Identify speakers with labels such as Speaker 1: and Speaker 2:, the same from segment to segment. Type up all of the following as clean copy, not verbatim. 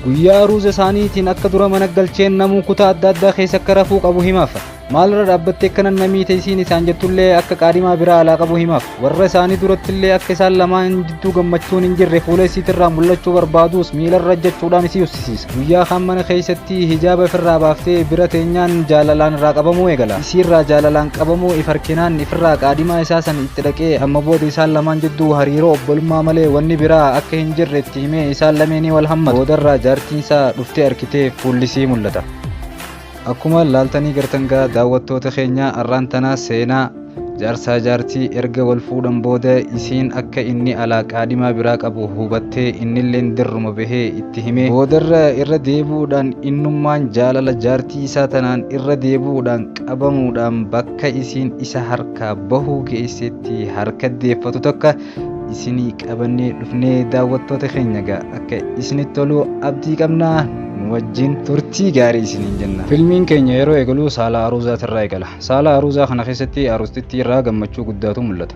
Speaker 1: guyyaa aruuza isaaniitiin akka dura mana galcheen namuu kutaa adda addaa keessa akka rafuu qabu himaaf. maalirra dhaabbattee kana namii teessiin isaan jettullee akka qaadimaa biraa alaa qabu himaaf. warra isaanii durattillee akka isaan lamaan jidduu gammachuun hin jirre fuula isiitirraa mul'achuu barbaadus miilarra jechuudhaan isii uffisiisa. guyyaa kaan mana keessatti hijaaba ofirraa baaftee bira teenyaan jaalalaan irraa qabamuu eegala. isiirraa jaalalaan qabamuu ifarkinaan ifirraa qaadimaa isaa san itti dhaqee amma booda isaan lamaan jidduu hariiroo obbolummaa malee wanni biraa akka hin jirre itti himee isaan lameenii wal hammatu. boodarraa jaartiin isaa dhuftee arkitee fuullisii mul'ata. akkuma laaltanii gartangaa daawwattoota keenya arraan tanaa seenaa jaarsaa jaartii erga wal fuudhan booda isiin akka inni alaa qaadimaa biraa qabu hubattee innilleen dirruma bahee itti himee boodarra irra deebuudhaan innummaan jaalala jaartii isaa tanaan irra deebuudhaan qabamuudhaan bakka isiin isa harkaa bahuu geessetti harka deeffatu tokko isinii qabannee dhufnee daawwattoota keenya gaa akka isinitti tolu abdii qabnaa. wajjin turtii gaarii isiniin jenna. filmiin keenya yeroo eegalu saala aruuzaatirraa eegala. saala aruuzaa kana keessatti aruustittii irraa gammachuu guddaatu mul'ata.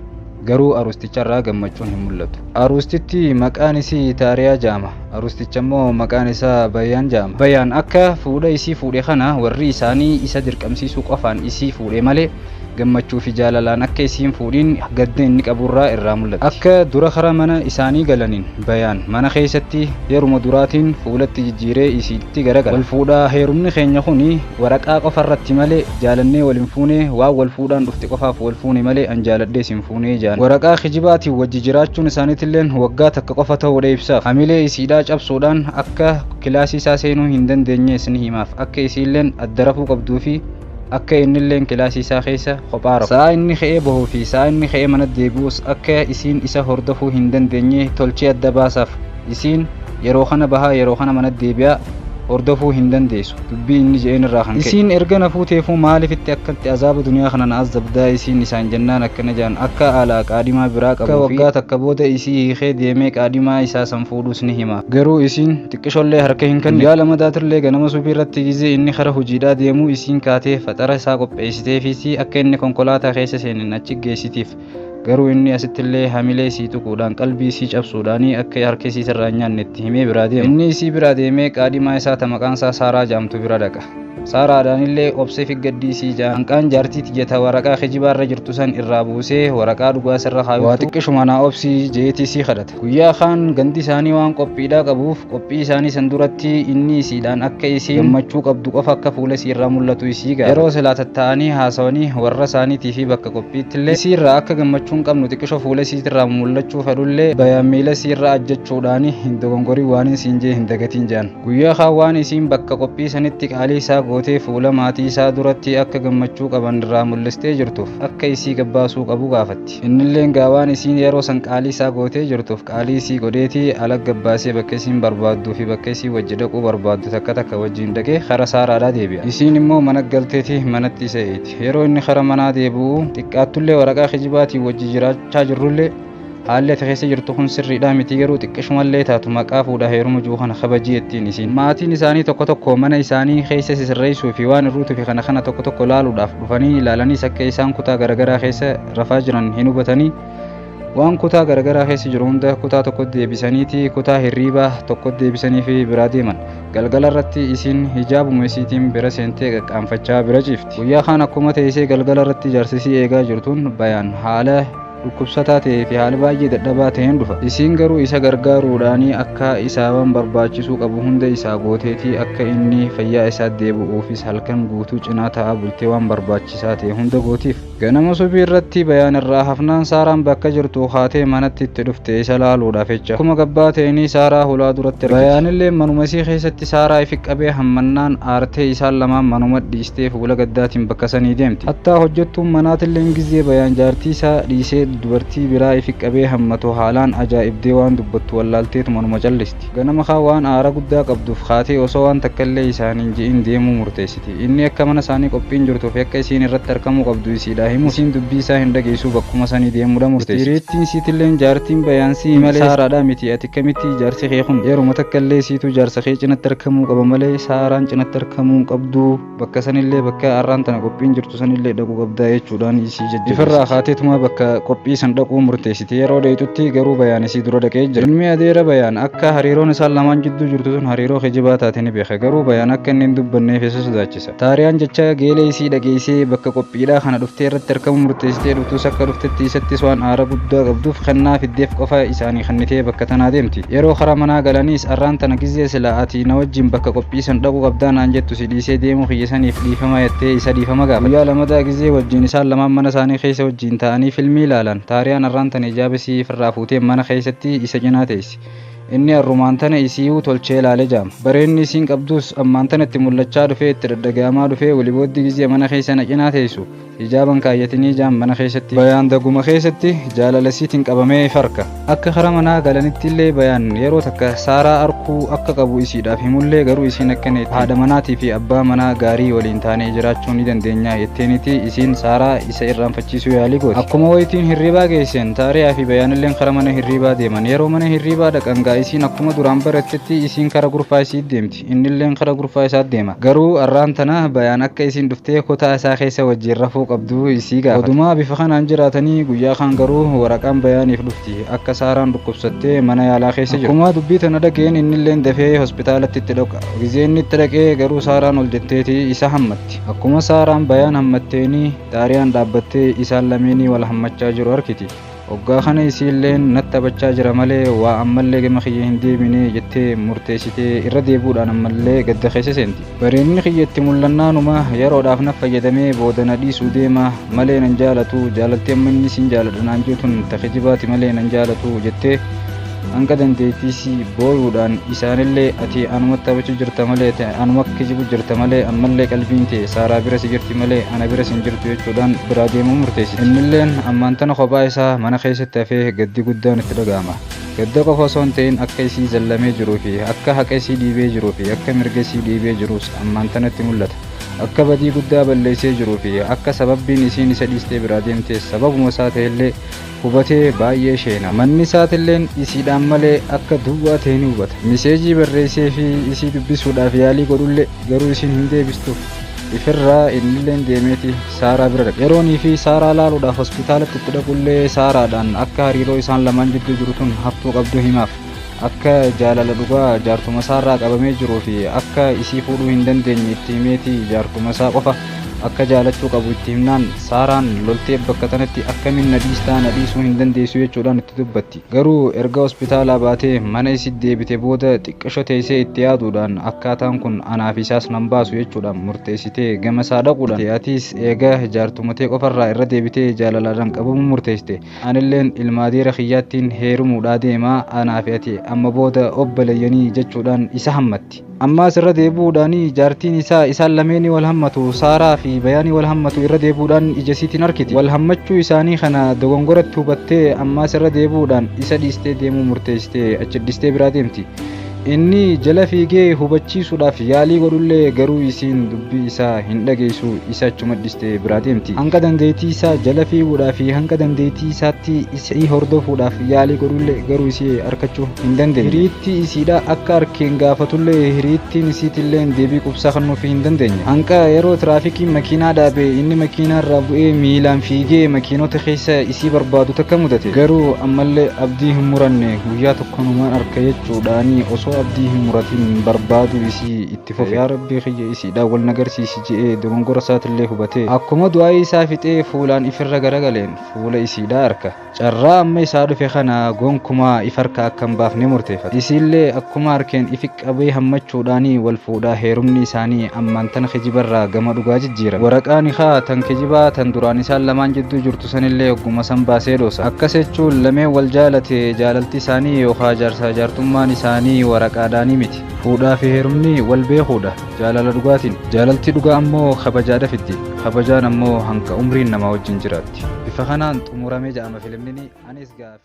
Speaker 1: garuu aruusticharraa gammachuun hin mul'atu. aruustitti maqaan isii taariyaa jaama. aruusticha immoo maqaan isaa bayyaan jaama. bayyaan akka fuudha isii fuudhe kana warri isaanii isa dirqamsiisuu qofaan isii fuudhe malee gammachuu fi jaalalaan akka isiin fuudhiin gadda inni qaburraa irraa mul'ata. akka dura kara mana isaanii galaniin bayyaan mana keessatti yeruma duraatiin fuulatti jijjiiree isiitti garagala. wal fuudhaa heerumni keenya kuni waraqaa qofarratti malee jaalannee wal hin fuune waan wal fuudhaan dhufte qofaaf wal fuune malee an jaaladhee sin fuunee jaan. waraqaa kijibaatiin wajji jiraachuun isaaniitilleen waggaa takka qofa ta'uudha ibsaaf. hamilee isiidhaa cabsuudhaan akka kilaasii isaa seenuu hin dandeenye isin himaaf. akka isiilleen adda rafuu qabduu fi akka innilleen kilaasii isaa keessa kophaa rafu. sa'a inni ka'ee bahuu fi sa'a inni ka'ee mana deebi'us akka isiin isa hordofuu hin dandeenye tolchee adda baasaaf. isiin yeroo kana bahaa yeroo kana mana deebi'aa hordofuu hin dandeessu. dubbii inni je'een irraa kan ka'e. isiin erga na fuuteefuu maalifitti akkatti azaaba duniyaa kana na azabdaa isiin isaan jennaan akkana jaan akka alaa qaadimaa biraa qabuu fi waggaa takka booda isii hiikee deemee qaadimaa isaa san fuudhus ni hima. garuu isiin xiqqishollee harka hin kennu. guyyaa lamadaatirlee ganama subii irratti gizee inni kara hojiidhaa deemuu isiin kaatee faxara isaa qopheessiteefis akka inni konkolaataa keessa seenan achi geessitiif. garuu inni asittillee hamilee isii tuquudhaan qalbii isii cabsuudhaan akka harka isii irraa nyaannetti himee biraa deema. inni isii biraa deemee qaadimaa isaa ta maqaan isaa Saaraa jaamtu bira dhaqa. Saaraadhaanillee obsee fi gaddii isii jaan hanqaan jaartii tijjata waraqaa kijibaarra jirtu san irraa buusee waraqaa dhugaas irra kaayuutu waa xiqqishuma naa obsii jeetii isii kadhata. guyyaa kaan gandi isaanii waan qophiidhaa qabuuf qophii isaanii san duratti inni isiidhaan akka isii gammachuu qabdu qofa akka fuula isii irraa mul'atu isii ga'a. yeroo silaa tatta'anii haasawanii warra isaaniitii fi bakka qophiittillee isii irraa akka gammachuu qabnu xiqqisho fuula isii irraa mul'achuu fedhullee bayyaan miila isii irraa ajjachuudhaan hin dogongorii waan isiin jee hin dagatiin jaan. guyyaa kaan waan isiin bakka qophii sanitti qaalii isaa gootee fuula maatii isaa duratti akka gammachuu qaban irraa mul'istee jirtuuf akka isii gabbaasuu qabu gaafatti. innilleen gaawaan isiin yeroo san qaalii isaa gootee jirtuuf qaalii isii godheetii ala gabbaasee bakka isiin barbaadduu fi bakka isii wajji dhaquu barbaaddu takka takka wajjiin dhaqee kara Saaraadhaa deebi'a. isiin immoo mana galteetii manatti isa eeti. yeroo inni kara manaa deebi'u xiqqaattullee waraqaa kijibaatiin wajji jiraachaa jirrullee haalli ati keessa jirtu kun sirriidhaa miti garuu xiqqishumallee taatu maqaa fuudha heeruma juu kana kabajii ittiin isiin. maatiin isaanii tokko tokko mana isaanii keessa sisirreessuu fi waan irruutu fi kana tokko tokko laaluudhaaf dhufanii ilaalaniis akka isaan kutaa garagaraa keessa rafaa jiran hin hubatanii waan kutaa garagaraa keessa jiru hunda kutaa tokko deebisaniiti kutaa hirriibaa tokko deebisanii fi biraa deeman. galgala irratti isiin hijaabuma isiitiin bira seentee qaqqaanfachaa bira ciifti. guyyaa kaan akkuma teessee galgala irratti jaarsisii eegaa jirtuun bayyaan haala dhukkubsataa ta'ee fi haala baay'ee dadhabaa ta'een dhufa. isiin garuu isa gargaaruudhaan akka isaan barbaachisuu qabu hunda isaa gooteetii akka inni fayyaa isaa deebi'uufis halkan guutuu cinaa ta'aa bultee waan barbaachisaa ta'e hunda gootiif. ganama subii irratti bayyaan irraa hafnaan Saaraan bakka jirtu haatee manatti itti dhufte isa laaluudhaaf jecha. akkuma gabbaa ta'anii Saaraa hulaa duratti argite. bayyaanillee manuma isii keessatti Saaraa ifi qabee hammannaan aartee isaan lamaan manuma dhiistee fuula gaddaatiin bakka sanii deemti. hattaa hojjettuun manaatillee gizee bayyaan jaartii isaa dhiisee dubartii biraa ifi qabee hammatu haalaan ajaa'ibdee waan dubbattu wallaalteetu manuma callisti. ganama kaan waan aara guddaa qabduuf haatee osoo waan takkallee isaaniin je'in deemuu murteessiti. inni akka mana isaanii qophiin jirtuuf akka isiin irratti argamuu qabdu isiidhaa himu isiin dubbii isaa hin dhageessu bakkuma sanii deemuudha murteessi. Direettiin siitilleen jaartiin bayaansii malee saaraadhaa miti ati akkamitti jaarsi kee kun yeruma takka illee siitu jaarsa kee cinatti argamuu qaba malee saaraan cinatti argamuu qabdu bakka sanillee bakka arraan tana qophiin jirtu sanillee dhaquu qabdaa jechuudhaan isii jajjabeessi. Ifarraa kaateetuma bakka qophii san dhaquu murteessiti yeroo dheetutti garuu bayaan isii dura dhaqee jira. Ilmi adeera bayaan akka hariiroon isaan lamaan jidduu jirtu tun hariiroo kijibaa taate ni beeka garuu bayaan akka inni hin dubbanneef isa sodaachisa. Taariyaan jecha geelee isii dhageessee bakka qophiidhaa kana dhuftee irratti argamuu murteessitee dhuftus akka dhuftetti isattis waan aara guddaa qabduuf kennaa fiddeef qofa isaanii kennitee bakka tanaa deemti. Yeroo karaa manaa galaniis arraan tana gizee silaa ati na wajjin bakka qophii san dhaquu qabdaa naan jettu si dhiisee deemuu kiyyasaniif dhiifama jettee isa dhiifama gaafa. Guyyaa lamadaa gizee wajjin isaan lamaan mana isaanii keessa wajjin ta'anii filmii ilaalan. Taariyaan arraan tana ijaaba isii irraa fuutee mana keessatti isa cinaa teessi. Inni arrumaan tana isiiyyuu tolchee ilaalee jaama. Bareenni isiin qabdus ammaan tanatti mul'achaa dhufee itti daddagamaa dhufee walii booddee gizee mana keessa na cinaa teessu. Ijaaban kaayyatinii jaam mana keessatti bayaan daguma keessatti jaalalasiitiin qabamee farka. Akka karaa manaa galanitti illee bayaan yeroo takka saaraa arkuu akka qabu isiidhaaf himullee garuu isiin akkanatti haadha manaatii fi abbaa manaa gaarii waliin taanee jiraachuu ni dandeenya jetteenitti isiin saaraa isa irraanfachiisuu yaalii gooti. Akkuma wayitiin hirribaa geessan taariyaa fi bayaanilleen karaa mana hirribaa deeman yeroo mana hirribaa dhaqan gaa isiin akkuma duraan barattetti isiin karaa gurfaa isii deemti innilleen karaa gurfaa isaa deema. Garuu arraan tana bayaan akka isiin dhuftee kutaa isaa keessa wajjin rafuu qabdu isii gaafata. Odumaa bifa kanaan jiraatanii guyyaa kan garuu waraqaan bayaaniif dhufti akka saaraan dhukkubsattee mana yaalaa keessa jiru. Akkuma dubbii tana dhageen innilleen dafee hospitaalatti itti dhaqa. Gizee inni itti dhaqee garuu saaraan ol jetteeti isa hammatti. Akkuma saaraan bayaan hammatteeni taariyaan dhaabbattee isaan lameenii wal hammachaa jiru arkiti. Waggaa kana isiilleen natti taphachaa jira malee waa ammallee gama kiyya hin deebine jettee murteessitee irra deebuudhaan ammallee gadda keessa seenti. Bareenni kiyyatti mul'annaanuma yeroodhaaf na fayyadamee booda na dhiisuu deema malee nan jaalatu jaalaltee amma inni siin jaaladha naan jettuun takijibaati malee nan jaalatu jettee hanga dandeettiis booyuudhaan isaanillee ati anumatti taphachuu jirta malee anuma kijibu jirta malee ammallee qalbiin ta'e saaraa bira si jirti malee ana bira si hin jirtu jechuudhaan biraa deemuu murteessiti. Innilleen ammaan tana kophaa isaa mana keessatti hafee gaddi guddaan itti dhaga'ama. Gadda qofa osoo hin ta'in akka isii zallamee jiruu fi akka haqa isii dhiibee jiruu fi akka mirga isii dhiibee jirus ammaan tanatti mul'ata. Akka badii guddaa balleessee jiruu fi akka sababbiin isiin isa dhiistee biraa deemte sababuma isaa ta'ellee hubatee baay'ee sheena. Manni isaatilleen isiidhaan malee akka duwwaa ta'e ni hubata. Miseejii barreessee fi isii dubbisuudhaaf yaalii godhullee garuu isiin hin deebistuuf. Ifirraa innilleen deemeeti saaraa bira dhaqa. Yeroonii fi saaraa laaluudhaaf hospitaalatti itti dhaqullee saaraadhaan akka hariiroo isaan lamaan jidduu jiru tun haftuu qabdu himaaf. Akka jaalala dhugaa jaartuma isaarraa qabamee jiruu fi akka isii fuudhuu hin dandeenye itti himeeti jaartuma isaa qofa akka jaalachuu qabu itti himnaan saaraan loltee bakka tanatti akkamiin na dhiistaa na dhiisuu hin dandeessu jechuudhaan itti dubbatti. Garuu erga hospitaalaa baatee mana isii deebite booda xiqqasho teessee itti yaaduudhaan akkaataan kun anaaf isaas nan baasu jechuudhaan murteessitee gama isaa dhaquudhaan atiis eega jaartumatee qofarraa irra deebitee jaalalaadhaan qabamuu murteessite. Anilleen ilmaadeera kiyyaattiin heerumuudhaa deemaa anaaf ati amma booda obbaleeyyanii jechuudhaan isa hammatti. Ammaas irra deebuudhaan jaartiin isaa isaan lameenii wal hammatu saaraa fi bayaanii wal hammatu irra deebuudhaan ija isiitiin arkiti. Wal hammachuu isaanii kana dogongoratti hubattee ammaas irra deebuudhaan isa dhiistee deemuu murteessitee achi dhiistee biraa deemti. Inni jala fiigee hubachiisuudhaaf yaalii godhullee garuu isiin dubbii isaa hin dhageessu isa achuma dhiistee biraa deemti. Hanga dandeettii isaa jala fiiguudhaaf hanga dandeettii isaatti isii hordofuudhaaf yaalii godhullee garuu isii arkachuu hin dandeenye. Hiriitti isiidha akka arkeen gaafatullee hiriittiin isiitillee deebii qubsaa kennuuf hin dandeenye. Hanga yeroo tiraafikiin makiinaa dhaabe inni makiinaarraa bu'ee miilaan fiigee makiinota keessa isii barbaadu takka mudate. Garuu ammallee abdii hin muranne guyyaa tokkonumaan arka jechuudhaanii osoo abdii hin muratiin barbaadu isii itti fufe. Yaa Rabbii kiyya isiidhaan wal nagarsiisi je'ee dogongora isaatillee hubatee akkuma du'aa isaa fixee fuulaan ifirra garagaleen fuula isiidhaa arka. Carraa amma isaa dhufe kana gonkumaa ifarka akka hin baafne murteeffate. Isiillee akkuma arkeen ifi qabee hammachuudhaanii wal fuudhaa heerumni isaanii ammaan tana kijibarraa gama dhugaa jijjiira. Waraqaan ihaa tan kijibaa tan duraan isaan lamaan jidduu jirtu sanillee ogguma san baasee dhoosa. Akkas jechuun lameen wal jaalate jaalalti isaanii yookaan jaarsaa jaartummaan isaanii waraqaadhaanii miti. Fuudhaa fi heerumni wal beekuudha jaalala dhugaatiin. Jaalalti dhugaa ammoo kabajaadha fiddi. Kabajaan ammoo hanga umriin namaa wajjin jiraatti. Bifa kanaan xumuramee ja'ama filimni anis gaa